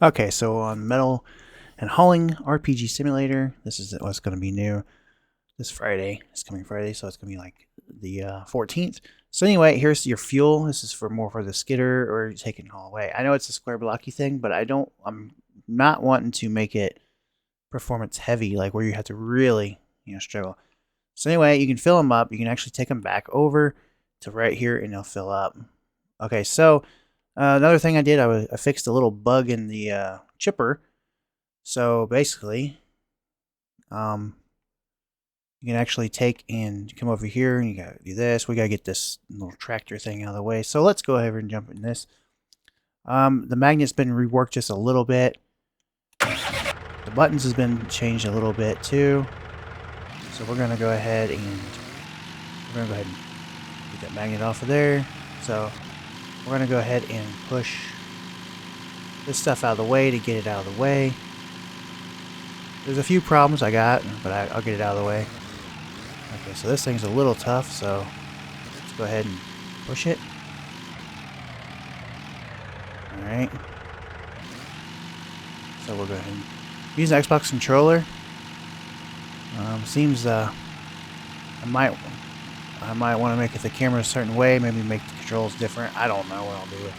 Okay, so on Metal and Hauling RPG Simulator, this is what's going to be new this Friday. It's coming Friday, so it's going to be like the 14th. So anyway, here's your fuel. This is for more for the skidder or taking it all away. I know it's a square blocky thing, but I'm not wanting to make it performance heavy, like where you have to really, struggle. So anyway, you can fill them up. You can actually take them back over to right here, and they'll fill up. Okay, so another thing I did, I fixed a little bug in the chipper. So basically, um, you can actually take and come over here, and you gotta do this. We gotta get this little tractor thing out of the way. So let's go ahead and jump in this. The magnet's been reworked just a little bit. The buttons has been changed a little bit too. So we're gonna go ahead and get that magnet off of there. So we're gonna go ahead and push this stuff out of the way to get it out of the way. There's a few problems I got, but I'll get it out of the way. Okay, so this thing's a little tough, so let's go ahead and push it. Alright. So we'll go ahead and use an Xbox controller. Seems I might want to make it the camera a certain way, maybe make the controls different. I don't know what I'll do with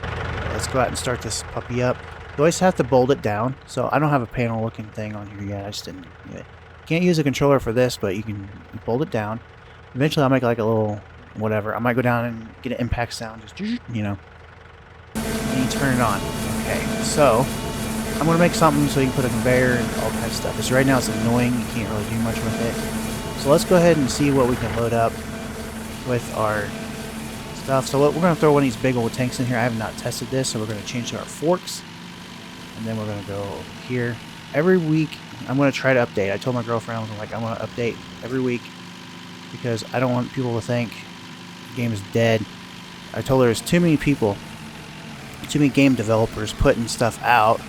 that. Let's go out and start this puppy up. You always have to bolt it down, so I don't have a panel looking thing on here yet. I just didn't do it. Can't use a controller for this, but you can bolt it down. Eventually I'll make like a little whatever. I might go down and get an impact sound, just and you turn it on. Okay, so I'm gonna make something so you can put a conveyor and all kinds of stuff. Because right now it's annoying, you can't really do much with it. So let's go ahead and see what we can load up with our stuff. So we're gonna throw one of these big old tanks in here. I have not tested this, so we're gonna change to our forks. And then we're going to go over here. Every week, I'm going to try to update. I told my girlfriend, I'm going to update every week because I don't want people to think the game is dead. I told her there's too many people, too many game developers putting stuff out,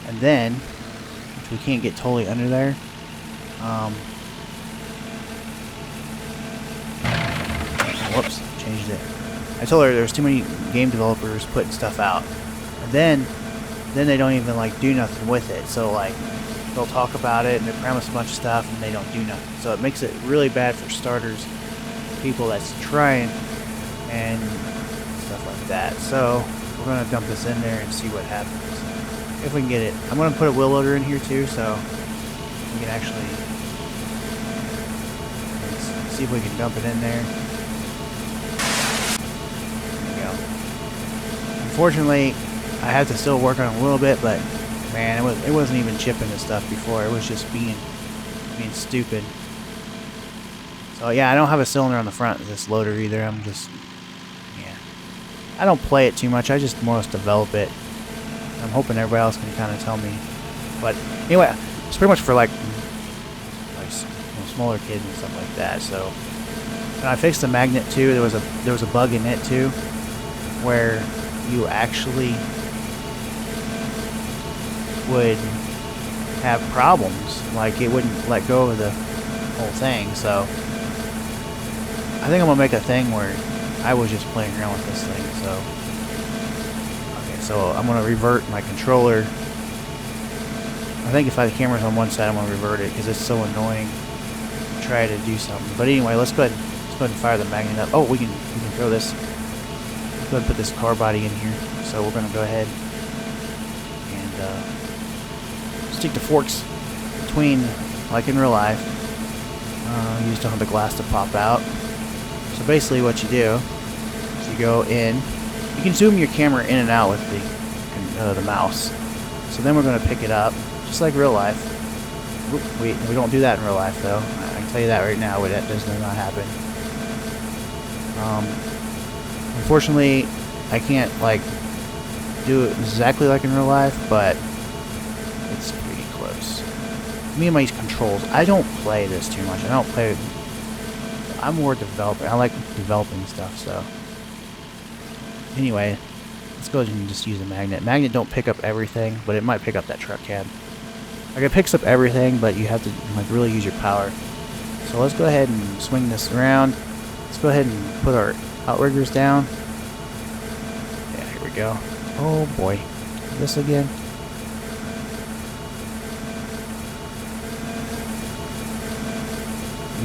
and then, if we can't get totally under there, whoops, changed it. I told her there's too many game developers putting stuff out, and then they don't even do nothing with it. So they'll talk about it and they promise a bunch of stuff and they don't do nothing. So it makes it really bad for starters, people that's trying and stuff like that. So we're gonna dump this in there and see what happens if we can get it. I'm gonna put a wheel loader in here too, so we can actually see if we can dump it in there. There we go. Unfortunately, I had to still work on it a little bit, but man, it wasn't even chipping the stuff before. It was just being stupid. So yeah, I don't have a cylinder on the front of this loader either. I don't play it too much. I just more or less develop it. I'm hoping everybody else can kind of tell me. But anyway, it's pretty much for smaller kids and stuff like that. So and I fixed the magnet too. There was a bug in it too, where you actually would have problems, like it wouldn't let go of the whole thing. So I think I'm gonna make a thing where I was just playing around with this thing. So okay, so I'm gonna revert my controller. I think if the camera's on one side, I'm gonna revert it because it's so annoying to try to do something. But anyway, let's go ahead and fire the magnet up. Oh, we can throw this. Let's go ahead and put this car body in here. So we're gonna go ahead and stick the forks between, like in real life. You just don't have the glass to pop out. So basically what you do is you go in. You can zoom your camera in and out with the mouse. So then we're going to pick it up, just like real life. We don't do that in real life though. I can tell you that right now, that does not happen. Unfortunately, I can't do it exactly like in real life, but it's pretty close. Me and my controls, I don't play this too much. I'm more developing. I like developing stuff, so. Anyway, let's go ahead and just use a magnet. Magnet don't pick up everything, but it might pick up that truck cab. It picks up everything, but you have to really use your power. So let's go ahead and swing this around. Let's go ahead and put our outriggers down. Yeah, here we go. Oh boy. This again.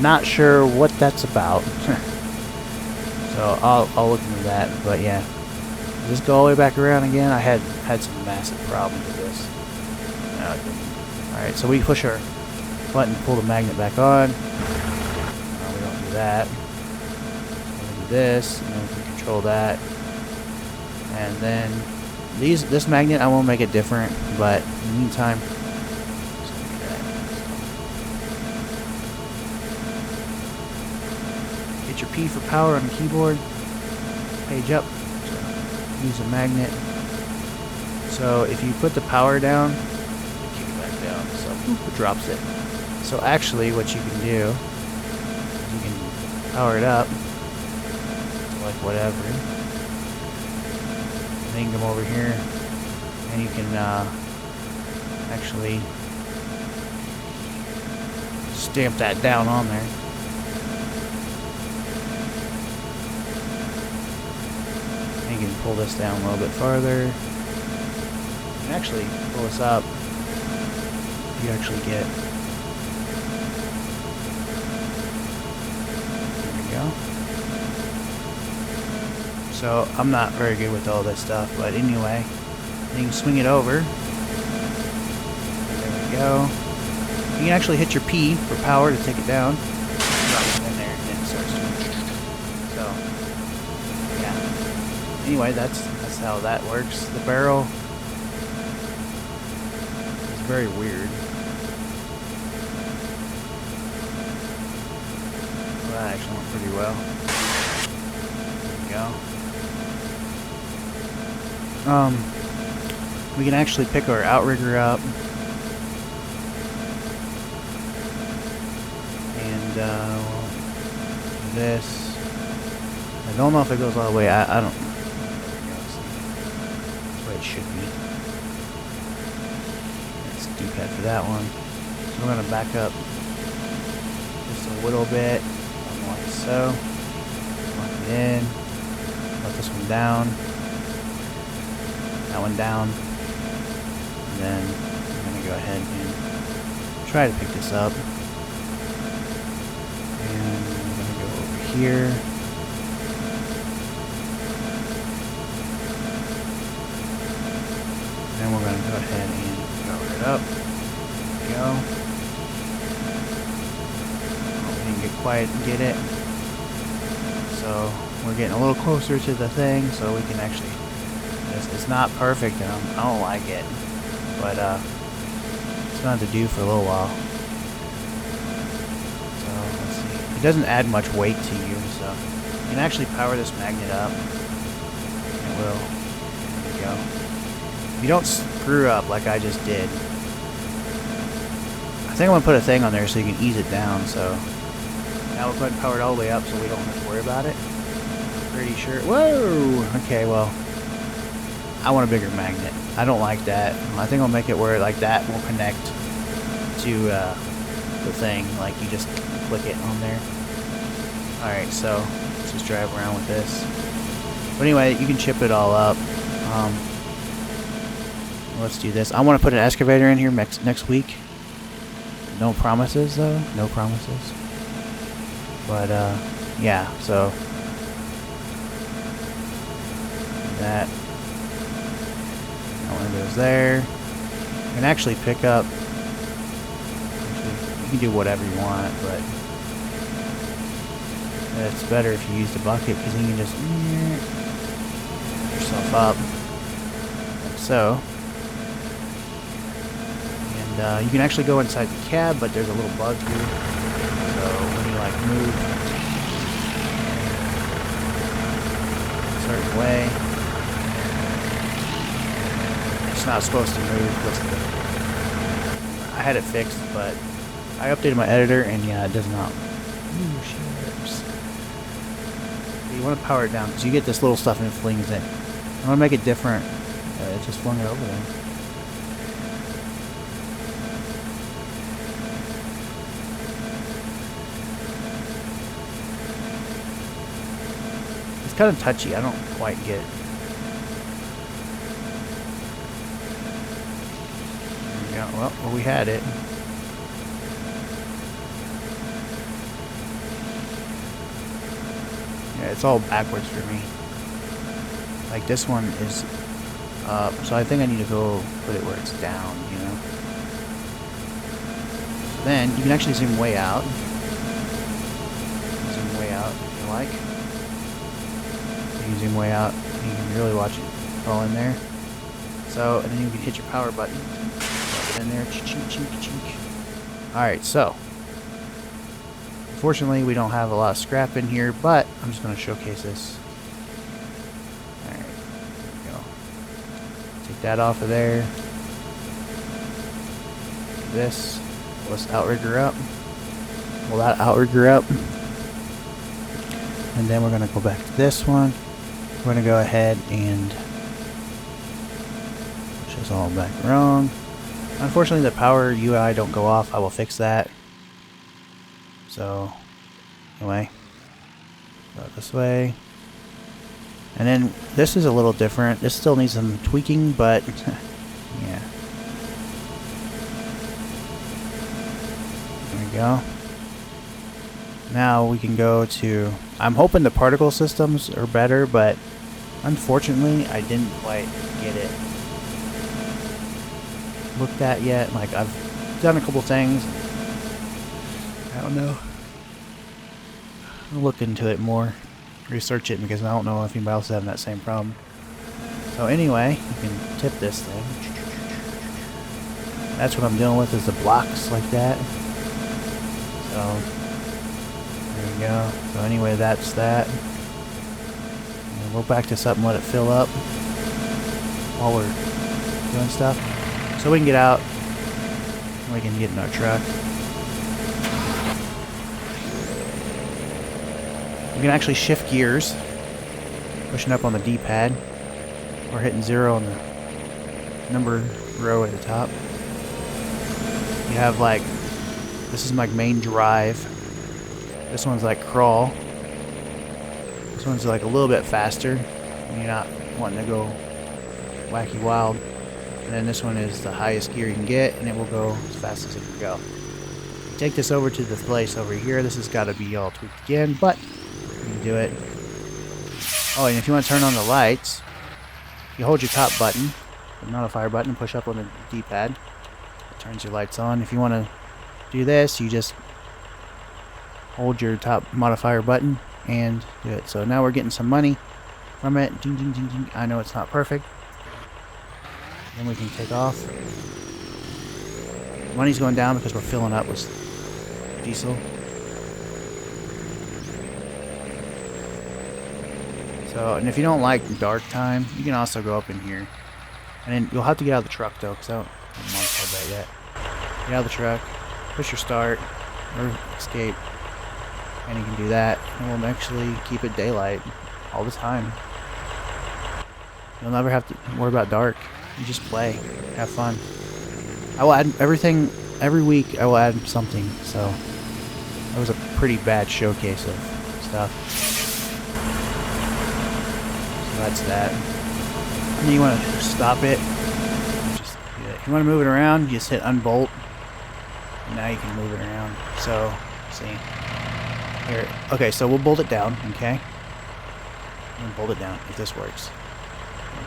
Not sure what that's about. So I'll look into that. But yeah. Just go all the way back around again. I had some massive problems with this. Alright, so we push our button, pull the magnet back on. No, we don't do that. We do this, and then we can control that. And then this magnet, I won't make it different, but in the meantime, just gonna do that. Hit your P for power on the keyboard. Page up. Use a magnet. So if you put the power down, you kick it back down, so it drops it. So actually what you can do is you can power it up to like whatever. And then you can come over here and you can actually stamp that down on there. You can pull this down a little bit farther. You can actually pull this up. You actually get. There we go. So I'm not very good with all this stuff, but anyway, you can swing it over. There we go. You can actually hit your P for power to take it down. Drop it in there, and then it starts to. So. Anyway, that's how that works. The barrel is very weird. Well, that actually went pretty well. There we go. We can actually pick our outrigger up and this. I don't know if it goes all the way. I don't. It should be. That's D-pad for that one. So we're going to back up just a little bit, like so. Lock it in. Let this one down. That one down. And then I'm going to go ahead and try to pick this up. And I'm going to go over here. Then we're going to go ahead and cover it up. There we go. Oh, we can get quiet and get it. So we're getting a little closer to the thing, so we can actually. It's not perfect, and I don't like it, but it's going to have to do for a little while. So let's see. It doesn't add much weight to you, so you can actually power this magnet up. It will. There we go. You don't screw up like I just did. I think I'm going to put a thing on there so you can ease it down. So now we'll go ahead and power it all the way up so we don't have to worry about it. Pretty sure. Whoa! Okay, well, I want a bigger magnet. I don't like that. I think I'll make it where like that will connect to the thing. Like you just click it on there. Alright, so let's just drive around with this. But anyway, you can chip it all up. Let's do this. I want to put an excavator in here next week. No promises, though. No promises. But, yeah, so. That one goes there. You can actually pick up. Actually, you can do whatever you want, but it's better if you use the bucket because then you can just yourself up. Like so. And you can actually go inside the cab, but there's a little bug here. So when you like move a certain way, it's not supposed to move. I had it fixed, but I updated my editor, and yeah, it does not. Ooh, ships. You want to power it down because you get this little stuff and it flings it. I want to make it different. It just flung it over there. It's kind of touchy. I don't quite get Yeah, well, we had it. Yeah, it's all backwards for me. Like this one is up, so I think I need to go put it where it's down, you know? So then you can actually zoom way out. Zoom way out if you like. You can zoom way out, and you can really watch it fall in there. So, and then you can hit your power button. Drop it in there. Chink, chink, chink. Alright, so. Unfortunately, we don't have a lot of scrap in here, but I'm just going to showcase this. Alright, there we go. Take that off of there. Do this. Let's outrigger up. Pull that outrigger up. And then we're going to go back to this one. We're going to go ahead and push this all back wrong. Unfortunately, the power UI don't go off. I will fix that. So, anyway, go this way. And then this is a little different. This still needs some tweaking, but yeah. There we go. Now we can go to, I'm hoping the particle systems are better, but unfortunately I didn't quite get it looked at yet. Like I've done a couple things. I don't know. I'll look into it more, research it, because I don't know if anybody else is having that same problem. So anyway, you can tip this thing. That's what I'm dealing with, is the blocks like that. So there we go. So anyway, that's that. And we'll back this up and let it fill up while we're doing stuff. So we can get out. And we can get in our truck. You can actually shift gears, pushing up on the D-pad, or hitting 0 on the number row at the top. You have like, this is my main drive. This one's like crawl. This one's like a little bit faster when you're not wanting to go wacky wild. And then this one is the highest gear you can get, and it will go as fast as it can go. Take this over to the place over here. This has got to be all tweaked again, but you can do it. Oh, and if you want to turn on the lights, you hold your top button, the modifier button, and push up on the D-pad. It turns your lights on. If you want to do this, you just hold your top modifier button and do it. So now we're getting some money from it. Ding, ding, ding, ding. I know it's not perfect. Then we can take off. Money's going down because we're filling up with diesel. So, and if you don't like dark time, you can also go up in here. And then you'll have to get out of the truck though, because I haven't modified that yet. Get out of the truck, push your start, or escape. And you can do that, and we'll actually keep it daylight all the time. You'll never have to worry about dark. You just play, have fun. I will add everything, every week I will add something, so that was a pretty bad showcase of stuff. So that's that. And then you want to stop it. Just do that. If you want to move it around, you just hit unbolt. And now you can move it around. So, see. Here. Okay, so we'll bolt it down, okay? And bolt it down if this works.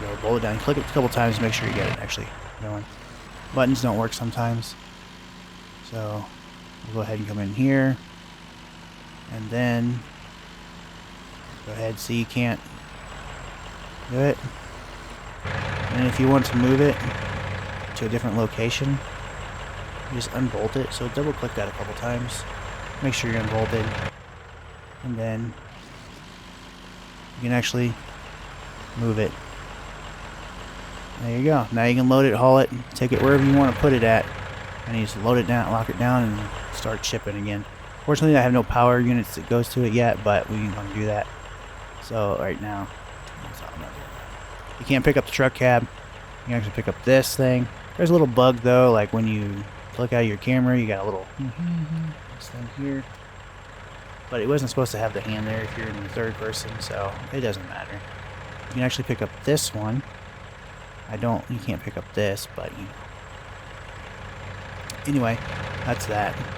There we go, bolt it down. Click it a couple times to make sure you get it actually going. Buttons don't work sometimes. So, we'll go ahead and come in here. And then, go ahead, see you can't do it. And if you want to move it to a different location, you just unbolt it. So double click that a couple times. Make sure you're unbolted. And then you can actually move it. There you go. Now you can load it, haul it, take it wherever you want to put it at. And you just load it down, lock it down, and start shipping again. Fortunately, I have no power units that goes to it yet, but we can do that. So right now, you can't pick up the truck cab. You can actually pick up this thing. There's a little bug though, like when you look out of your camera, you got a little this thing here. But it wasn't supposed to have the hand there if you're in the third person, so it doesn't matter. You can actually pick up this one. You can't pick up this, but you Anyway, that's that.